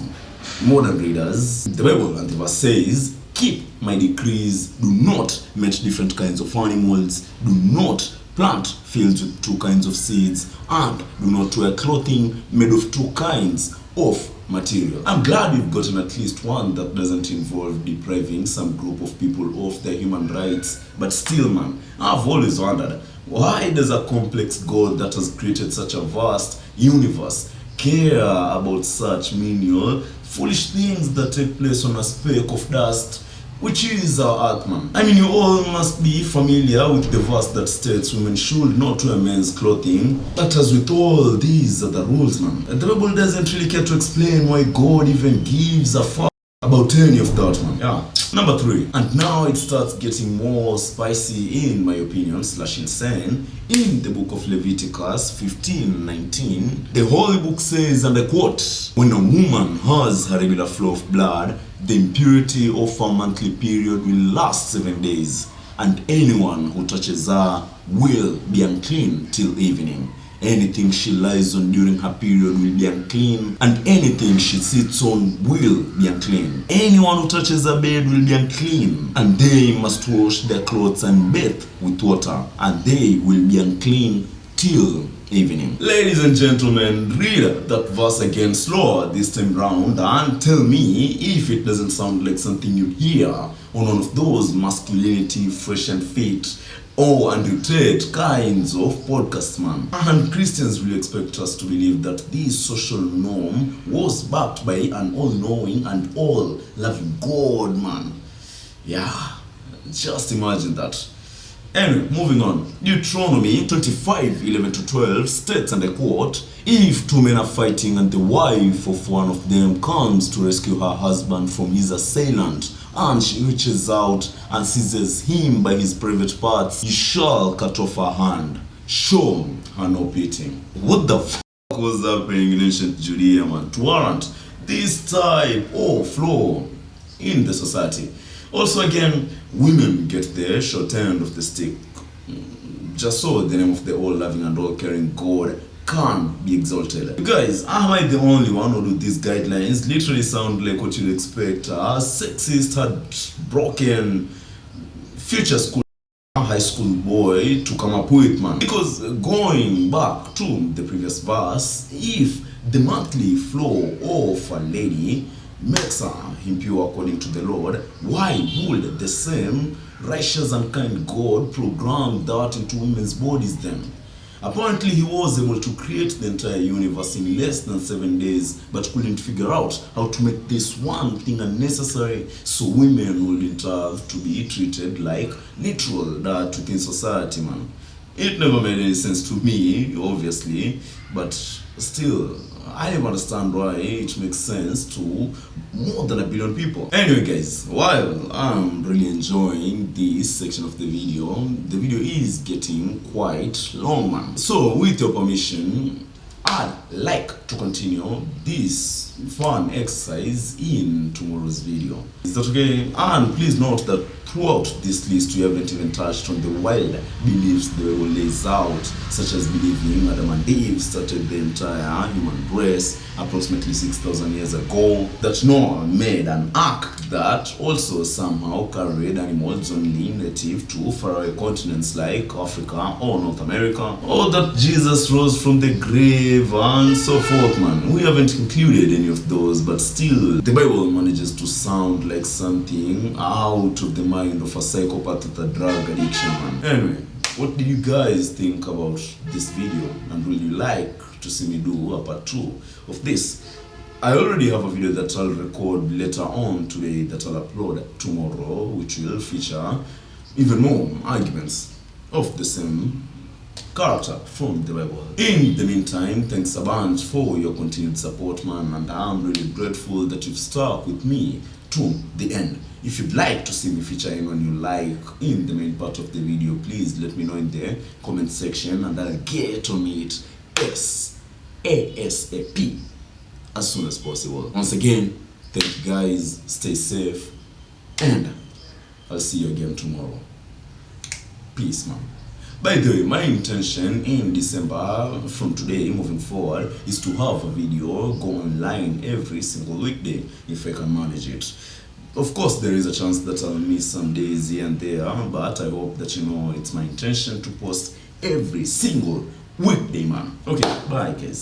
modern readers. The Bible and the verse says, keep my decrees, do not mate different kinds of animals, do not plant fields with 2 kinds of seeds, and do not wear clothing made of 2 kinds of material. I'm glad we've gotten at least one that doesn't involve depriving some group of people of their human rights. But still, man, I've always wondered, why does a complex God that has created such a vast universe care about such menial, foolish things that take place on a speck of dust, which is our earth, man? I mean, you all must be familiar with the verse that states women should not wear men's clothing. But as with all these other rules, man, the Bible doesn't really care to explain why God even gives a fuck about any of that, man. Yeah. Number 3, and now it starts getting more spicy in my opinion / insane. In the book of Leviticus 15:19, the holy book says, and I quote, "When a woman has her regular flow of blood, the impurity of her monthly period will last 7 days, and anyone who touches her will be unclean till evening. Anything she lies on during her period will be unclean, and anything she sits on will be unclean. Anyone who touches her bed will be unclean, and they must wash their clothes and bathe with water, and they will be unclean till evening." Ladies and gentlemen, read that verse again slower this time round and tell me if it doesn't sound like something you'd hear on one of those masculinity fresh and fit or unrelated kinds of podcasts, man. And Christians really expect us to believe that this social norm was backed by an all-knowing and all-loving God, man. Yeah, just imagine that. Anyway, moving on. Deuteronomy 25:11-12 states, and I quote, "If 2 men are fighting and the wife of one of them comes to rescue her husband from his assailant, and she reaches out and seizes him by his private parts, you shall cut off her hand. Show her no pity." What the f*** was happening in ancient Judea, man, to warrant this type of law in the society? Also, again, women get the short end of the stick, just so the name of the all-loving and all-caring God can be exalted. You guys, am I the only one, or do these guidelines literally sound like what you'd expect a sexist, broken future school high school boy to come up with, man? Because going back to the previous verse, if the monthly flow of a lady makes her impure according to the Lord, why would the same righteous and kind God program that into women's bodies then? Apparently he was able to create the entire universe in less than 7 days, but couldn't figure out how to make this one thing unnecessary, so women wouldn't have to be treated like literal dirt within society, man. It never made any sense to me, obviously, but still, I never understand why it makes sense to more than 1 billion people. Anyway guys, while I'm really enjoying this section of the video is getting quite long, man. So with your permission, I'd like to continue this fun exercise in tomorrow's video. Is that okay? And please note that throughout this list we haven't even touched on the wild beliefs the Bible lays out, such as believing Adam and Eve started the entire human race approximately 6,000 years ago, that Noah made an ark that also somehow carried animals only native to faraway continents like Africa or North America, or that Jesus rose from the grave and so forth, man. We haven't included any of those, but still the Bible manages to sound like something out of the mind of a psychopath with a drug addiction, man. Anyway, what do you guys think about this video, and will you like to see me do a part 2 of this? I already have a video that I'll record later on today that I'll upload tomorrow, which will feature even more arguments of the same character from the Bible. In the meantime, thanks a bunch for your continued support, man, and I'm really grateful that you've stuck with me to the end. If you'd like to see me feature anyone you like in the main part of the video, please let me know in the comment section and I'll get on it ASAP as soon as possible. Once again, thank you guys, stay safe, and I'll see you again tomorrow. Peace, man. By the way, my intention in December from today moving forward is to have a video go online every single weekday if I can manage it. Of course, there is a chance that I'll miss some days here and there, but I hope that you know it's my intention to post every single weekday, man. Okay, bye, guys.